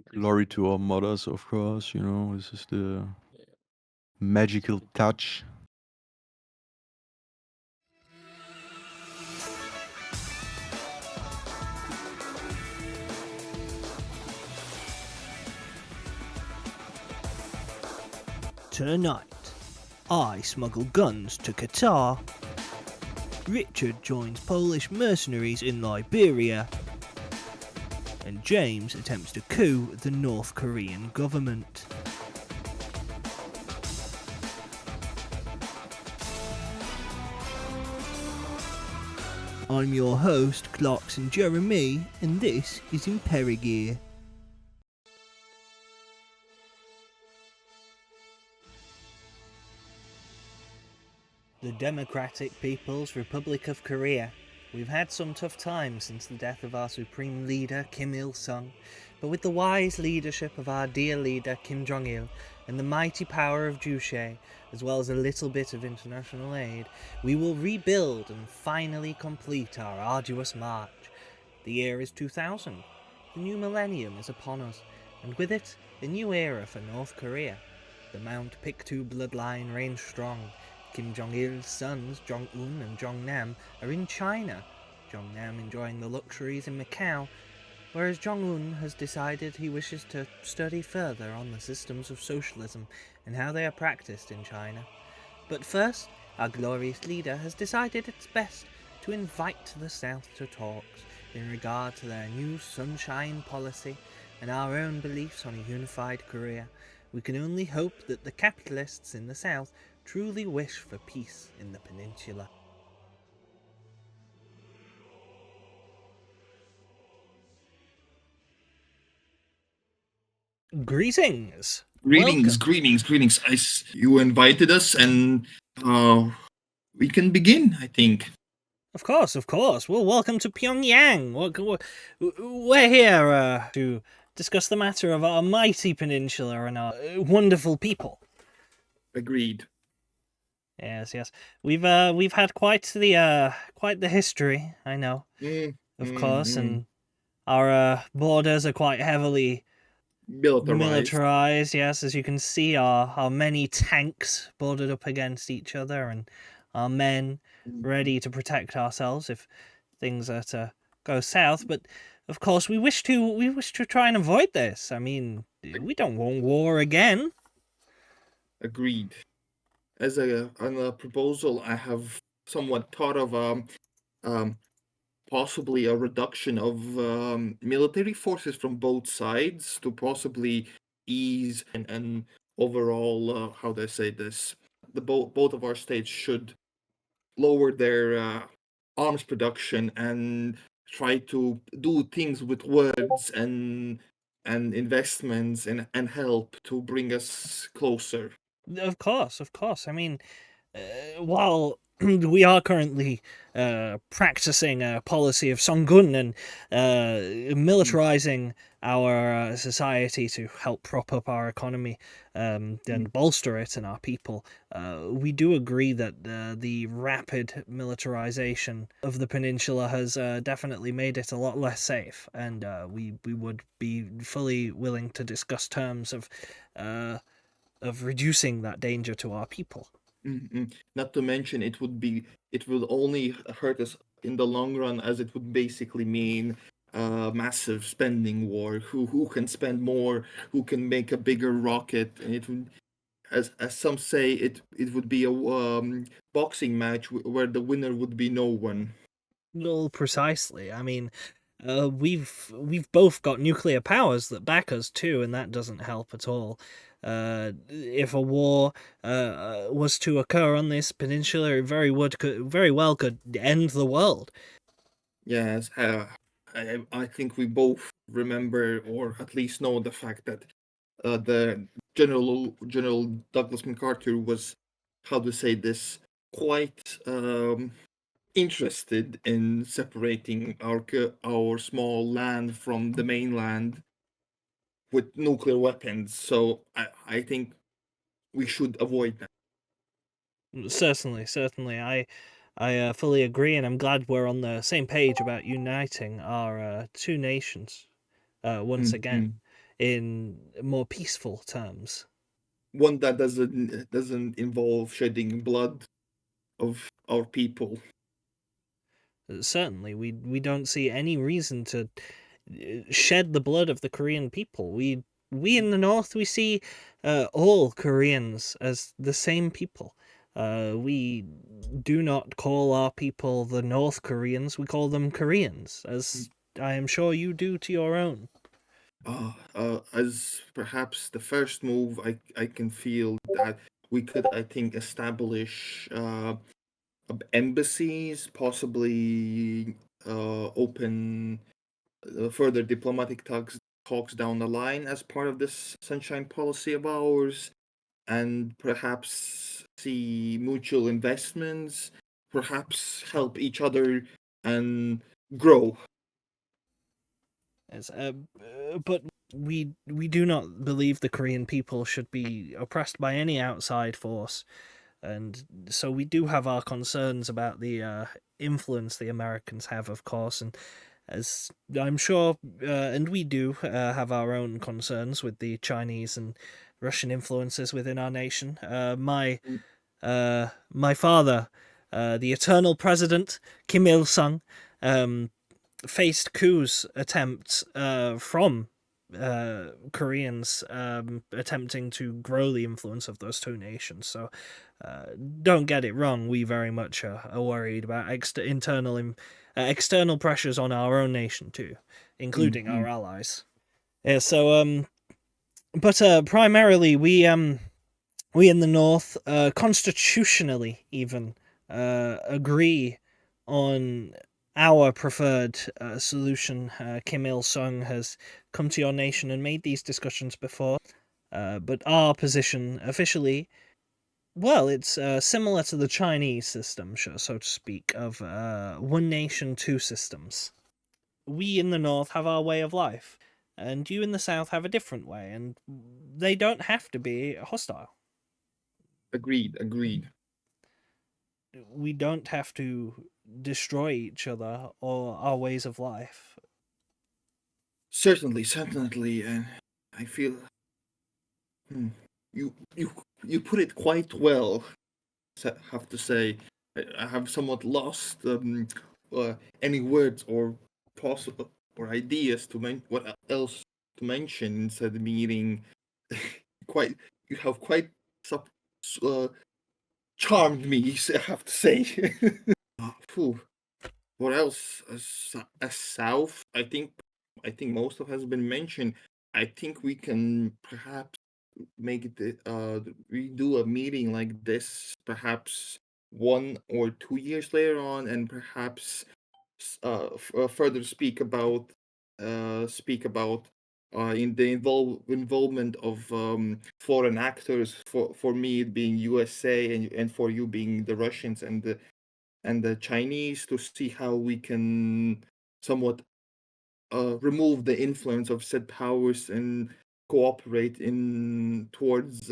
Glory to our mothers, of course. This is the magical touch. Tonight, I smuggle guns to Qatar. Richard joins Polish mercenaries in Liberia. And James attempts to coup the North Korean government. I'm your host, Clarkson Jeremy, and this is Imperigear. The Democratic People's Republic of Korea. We've had some tough times since the death of our supreme leader, Kim Il-sung, but with the wise leadership of our dear leader, Kim Jong-il, and the mighty power of Juche, as well as a little bit of international aid, we will rebuild and finally complete our arduous march. The year is 2000. The new millennium is upon us, and with it, a new era for North Korea. The Mount Pictou bloodline reigns strong. Kim Jong-il's sons, Jong-un and Jong-nam, are in China, Jong-nam enjoying the luxuries in Macau, whereas Jong-un has decided he wishes to study further on the systems of socialism and how they are practiced in China. But first, our glorious leader has decided it's best to invite the South to talks in regard to their new sunshine policy and our own beliefs on a unified Korea. We can only hope that the capitalists in the South truly wish for peace in the peninsula. Greetings! Greetings, Welcome! greetings, greetings. You invited us, and we can begin, I think. Of course. Well, welcome to Pyongyang. We're here to discuss the matter of our mighty peninsula and our wonderful people. Agreed. Yes. We've had quite the history, I know, of course, and our borders are quite heavily militarized. Yes, as you can see, our many tanks bordered up against each other, and our men ready to protect ourselves if things are to go south. But of course, we wish to try and avoid this. I mean, we don't want war again. Agreed. On a proposal, I have somewhat thought of possibly a reduction of military forces from both sides to possibly ease and overall, how do I say this? Both of our states should lower their arms production and try to do things with words and investments and help to bring us closer. Of course. I mean, while we are currently practicing a policy of Songun and militarizing our society to help prop up our economy and bolster it and our people, we do agree that the rapid militarization of the peninsula has definitely made it a lot less safe, and we would be fully willing to discuss terms of reducing that danger to our people. Not to mention, it will only hurt us in the long run, as it would basically mean massive spending war. Who can spend more? Who can make a bigger rocket? And it would, as some say, it would be a boxing match where the winner would be no one. Well, precisely. I mean, we've both got nuclear powers that back us too, and that doesn't help at all. If a war was to occur on this peninsula, it very well could end the world. Yes, I think we both remember, or at least know, the fact that the General Douglas MacArthur was, how to say this, quite interested in separating our small land from the mainland with nuclear weapons. So I think we should avoid that. Certainly, I fully agree, and I'm glad we're on the same page about uniting our two nations once again. Mm-hmm. in more peaceful terms. One that doesn't involve shedding blood of our people. Certainly, we don't see any reason to shed the blood of the Korean people. We in the North, we see all Koreans as the same people. We do not call our people the North Koreans. We call them Koreans, as I am sure you do to your own. As perhaps the first move, I can feel that we could, I think, establish embassies, possibly open further diplomatic talks down the line as part of this sunshine policy of ours, and perhaps see mutual investments, perhaps help each other and grow. Yes, but we do not believe the Korean people should be oppressed by any outside force, and so we do have our concerns about the influence the Americans have, of course, and as I'm sure, and we do have our own concerns with the Chinese and Russian influences within our nation. My father, the eternal president Kim Il Sung, faced coups attempts from Koreans attempting to grow the influence of those two nations. So don't get it wrong. We very much are worried about external pressures on our own nation too, including our allies. Yeah. So but primarily we in the North, constitutionally even, agree on our preferred solution. Kim Il Sung has come to your nation and made these discussions before, but our position officially, well, it's similar to the Chinese system, so to speak, of one nation, two systems. We in the North have our way of life, and you in the South have a different way, and they don't have to be hostile. Agreed. We don't have to destroy each other or our ways of life. Certainly, and I feel hmm, you you you put it quite well. Have to say, I have somewhat lost any words or possible or ideas to what else to mention inside the meeting. Quite, you have quite sub, uh, charmed me. I have to say. Phew. What else? As South, I think most of has been mentioned. I think we can perhaps make it. We do a meeting like this, perhaps 1 or 2 years later on, and perhaps further speak about in the involvement of foreign actors. For me, it being USA, and for you being the Russians and the Chinese, to see how we can somewhat remove the influence of said powers and cooperate in towards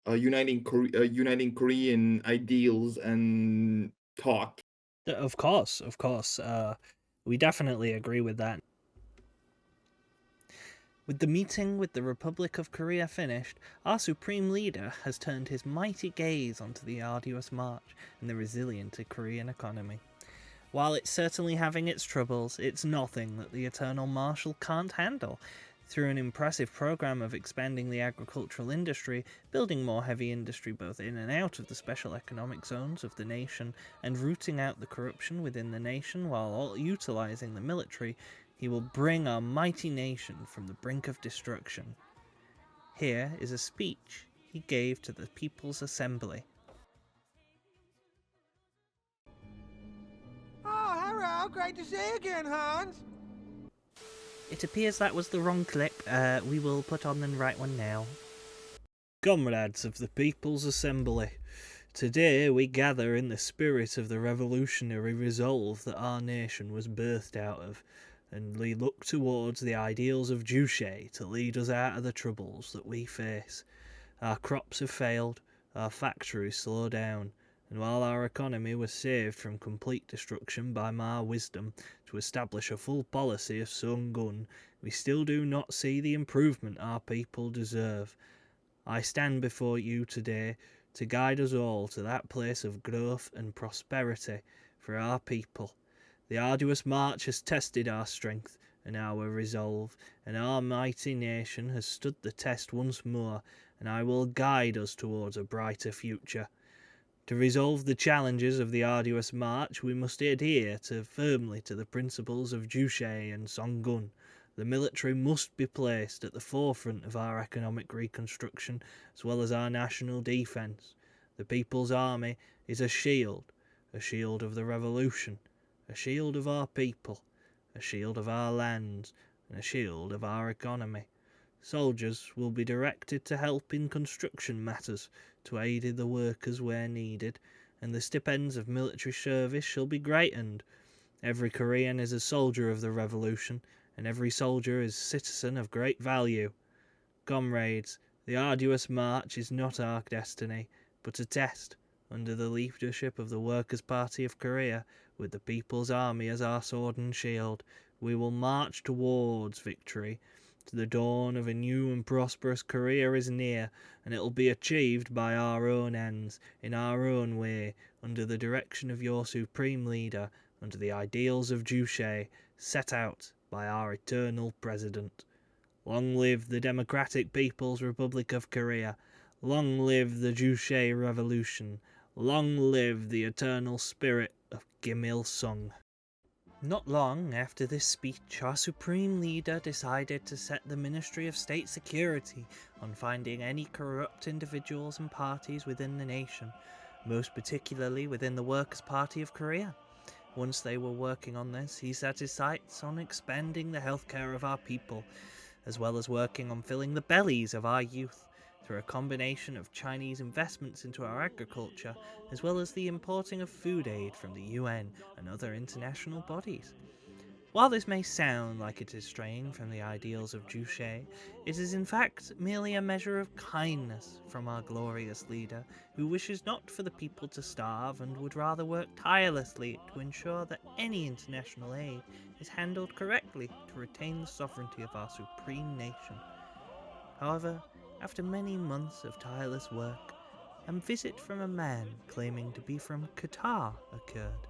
uniting Korean ideals and thought. Of course, of course. We definitely agree with that. With the meeting with the Republic of Korea finished, our supreme leader has turned his mighty gaze onto the arduous march and the resilient Korean economy. While it's certainly having its troubles, it's nothing that the Eternal Marshal can't handle. Through an impressive program of expanding the agricultural industry, building more heavy industry both in and out of the special economic zones of the nation, and rooting out the corruption within the nation while utilizing the military, he will bring our mighty nation from the brink of destruction. Here is a speech he gave to the People's Assembly. Oh, hello. Great to see you again, Hans. It appears that was the wrong clip. We will put on the right one now. Comrades of the People's Assembly, today we gather in the spirit of the revolutionary resolve that our nation was birthed out of, and we look towards the ideals of Juche to lead us out of the troubles that we face. Our crops have failed, our factories slow down, and while our economy was saved from complete destruction by my wisdom to establish a full policy of Sun Gun, we still do not see the improvement our people deserve. I stand before you today to guide us all to that place of growth and prosperity for our people. The arduous march has tested our strength and our resolve, and our mighty nation has stood the test once more, and I will guide us towards a brighter future. To resolve the challenges of the arduous march, we must adhere firmly to the principles of Juche and Songun. The military must be placed at the forefront of our economic reconstruction as well as our national defence. The People's Army is a shield of the revolution, a shield of our people, a shield of our lands, and a shield of our economy. Soldiers will be directed to help in construction matters, to aid the workers where needed, and the stipends of military service shall be greatened. Every Korean is a soldier of the revolution, and every soldier is a citizen of great value. Comrades, the arduous march is not our destiny, but a test. Under the leadership of the Workers' Party of Korea, with the People's Army as our sword and shield, we will march towards victory. The dawn of a new and prosperous Korea is near, and it will be achieved by our own hands, in our own way, under the direction of your supreme leader, under the ideals of Juche, set out by our eternal President. Long live the Democratic People's Republic of Korea. Long live the Juche Revolution. Long live the eternal spirit of Kim Il-sung. Not long after this speech, our Supreme Leader decided to set the Ministry of State Security on finding any corrupt individuals and parties within the nation, most particularly within the Workers' Party of Korea. Once they were working on this, he set his sights on expanding the healthcare of our people, as well as working on filling the bellies of our youth through a combination of Chinese investments into our agriculture, as well as the importing of food aid from the UN and other international bodies. While this may sound like it is straying from the ideals of Juche, it is in fact merely a measure of kindness from our glorious leader, who wishes not for the people to starve and would rather work tirelessly to ensure that any international aid is handled correctly to retain the sovereignty of our supreme nation. However, after many months of tireless work, a visit from a man claiming to be from Qatar occurred.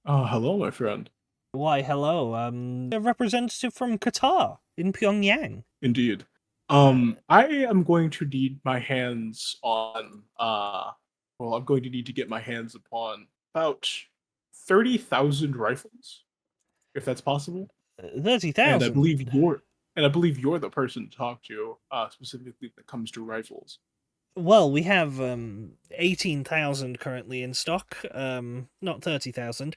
Hello, my friend. Why, hello, a representative from Qatar in Pyongyang. Indeed. I am going to need my hands on, I'm going to need to get my hands upon about 30,000 rifles, if that's possible. 30,000? And I believe you're the person to talk to, specifically when it comes to rifles. Well, we have 18,000 currently in stock, not 30,000.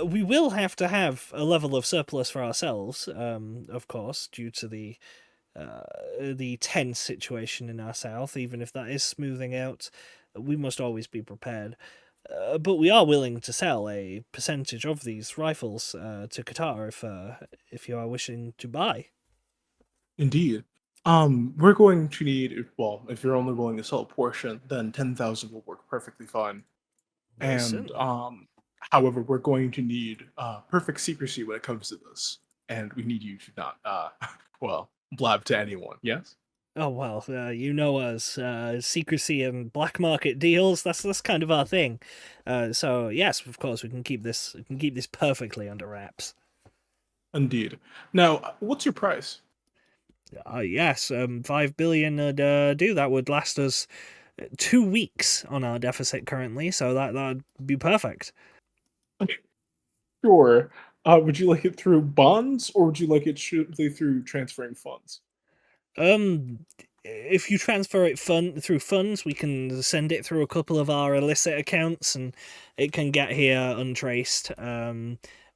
We will have to have a level of surplus for ourselves, of course, due to the tense situation in our south. Even if that is smoothing out, we must always be prepared. But we are willing to sell a percentage of these rifles to Qatar if you are wishing to buy. Indeed. We're going to need, well, if you're only willing to sell a portion, then 10,000 will work perfectly fine. And, however, we're going to need perfect secrecy when it comes to this. And we need you to not, blab to anyone, yes? Oh, well, you know us, secrecy and black market deals, that's kind of our thing. So, yes, of course, we can keep this perfectly under wraps. Indeed. Now, what's your price? Yes, 5 billion would do. That would last us 2 weeks on our deficit currently, so that'd be perfect. Sure. Would you like it through bonds, or would you like it strictly through transferring funds? If you transfer it through funds, we can send it through a couple of our illicit accounts, and it can get here untraced.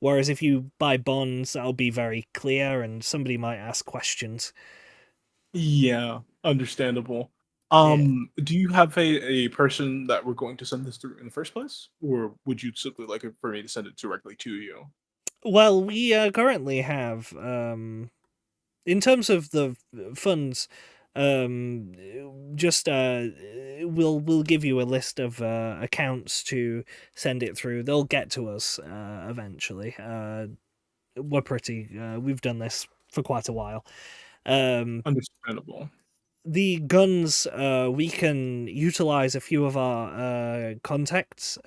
Whereas if you buy bonds, that'll be very clear, and somebody might ask questions. Yeah, understandable. Yeah. Do you have a person that we're going to send this through in the first place, or would you simply like it for me to send it directly to you? Well, we currently have, in terms of the funds, Um, just we'll give you a list of accounts to send it through. They'll get to us eventually. We're pretty. We've done this for quite a while. Understandable. The guns, we can utilize a few of our contacts.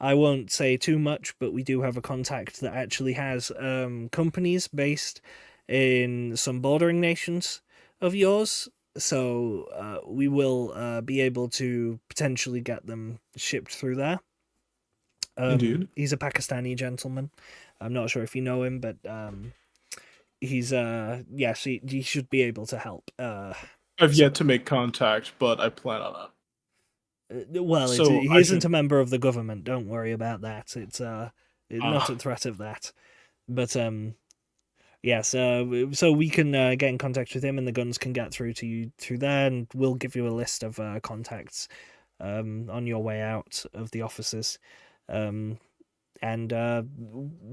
I won't say too much, but we do have a contact that actually has companies based in some bordering nations of yours. So we will be able to potentially get them shipped through there. Indeed. He's a Pakistani gentleman. I'm not sure if you know him, but he's yes, he should be able to help. I've yet to make contact, but I plan on it. Well, So he I isn't should. a member of the government. Don't worry about that. It's not a threat of that. But yeah. So we can get in contact with him, and the guns can get through to you through there, and we'll give you a list of contacts on your way out of the offices, and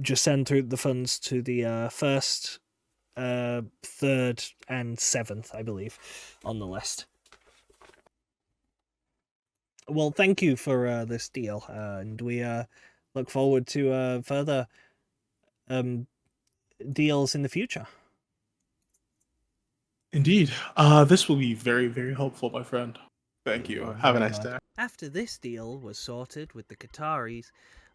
just send through the funds to the first, third, and seventh, I believe, on the list. Well, thank you for this deal, and we look forward to further um, deals in the future. Indeed. This will be very, very helpful, my friend. Thank you. We're Have a very nice glad. day. After this deal was sorted with the Qataris,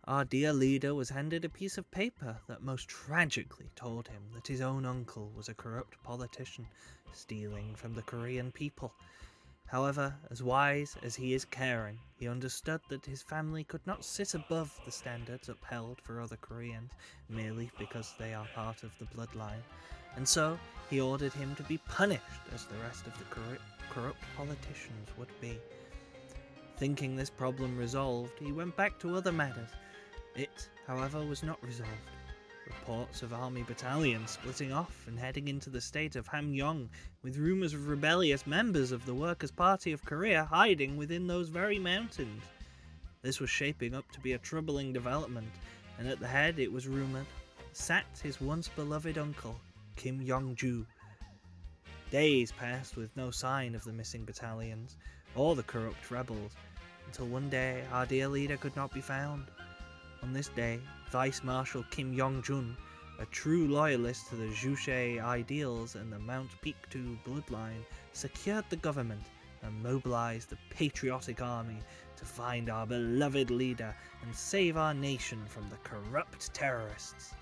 our dear leader was handed a piece of paper that most tragically told him that his own uncle was a corrupt politician stealing from the Korean people. However, as wise as he is caring, he understood that his family could not sit above the standards upheld for other Koreans merely because they are part of the bloodline, and so he ordered him to be punished as the rest of the corrupt politicians would be. Thinking this problem resolved, he went back to other matters. It, however, was not resolved. Reports of army battalions splitting off and heading into the state of Hamgyong, with rumours of rebellious members of the Workers' Party of Korea hiding within those very mountains. This was shaping up to be a troubling development, and at the head, it was rumoured, sat his once beloved uncle, Kim Yong-ju. Days passed with no sign of the missing battalions, or the corrupt rebels, until one day our dear leader could not be found. On this day, Vice Marshal Kim Yong-jun, a true loyalist to the Juche ideals and the Mount Pictou bloodline, secured the government and mobilized the patriotic army to find our beloved leader and save our nation from the corrupt terrorists.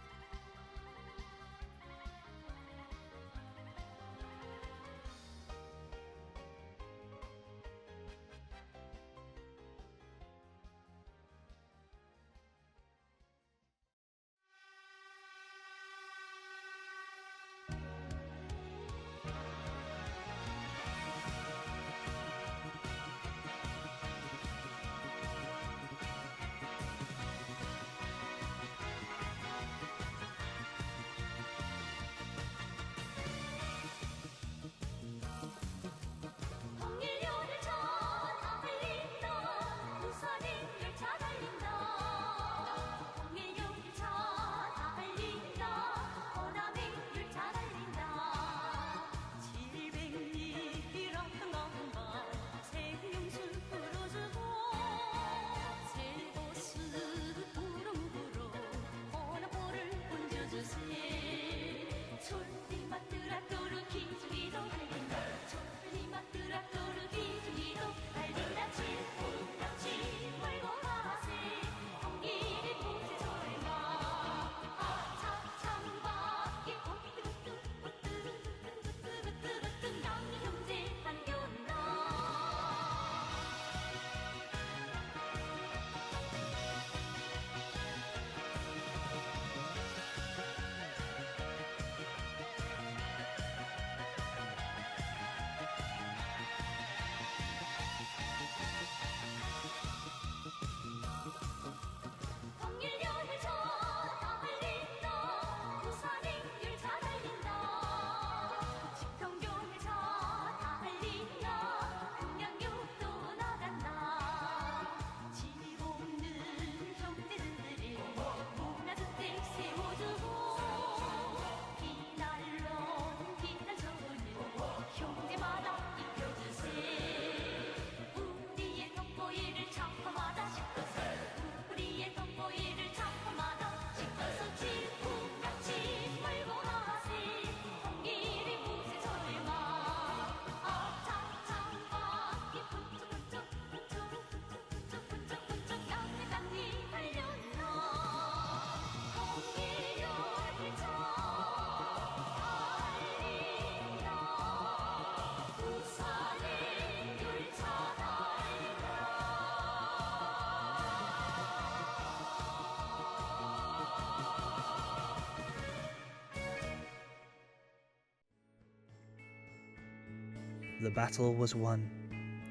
The battle was won.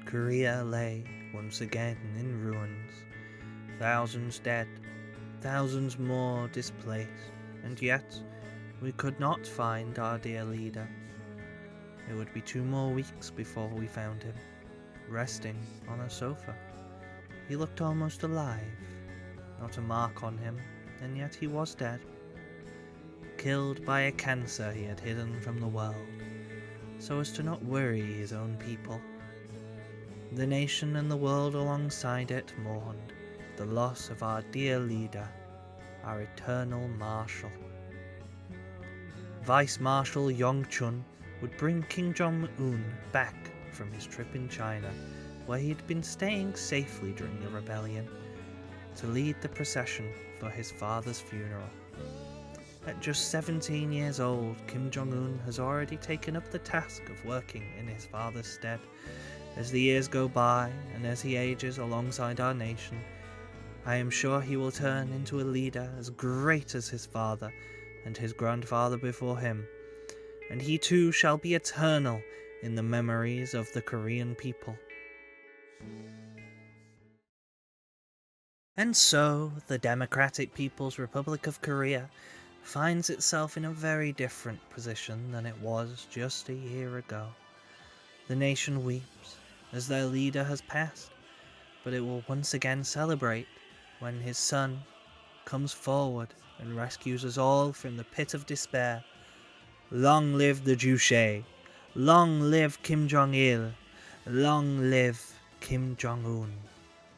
Korea lay once again in ruins. Thousands dead, thousands more displaced, and yet we could not find our dear leader. It would be 2 more weeks before we found him, resting on a sofa. He looked almost alive, not a mark on him, and yet he was dead. Killed by a cancer he had hidden from the world, so as to not worry his own people. The nation and the world alongside it mourned the loss of our dear leader, our eternal marshal. Vice Marshal Yong Chun would bring Kim Jong-un back from his trip in China, where he had been staying safely during the rebellion, to lead the procession for his father's funeral. At just 17 years old, Kim Jong-un has already taken up the task of working in his father's stead. As the years go by, and as he ages alongside our nation, I am sure he will turn into a leader as great as his father and his grandfather before him, and he too shall be eternal in the memories of the Korean people. And so, the Democratic People's Republic of Korea finds itself in a very different position than it was just a year ago. The nation weeps as their leader has passed, but it will once again celebrate when his son comes forward and rescues us all from the pit of despair. Long live the Juche! Long live Kim Jong-il! Long live Kim Jong-un!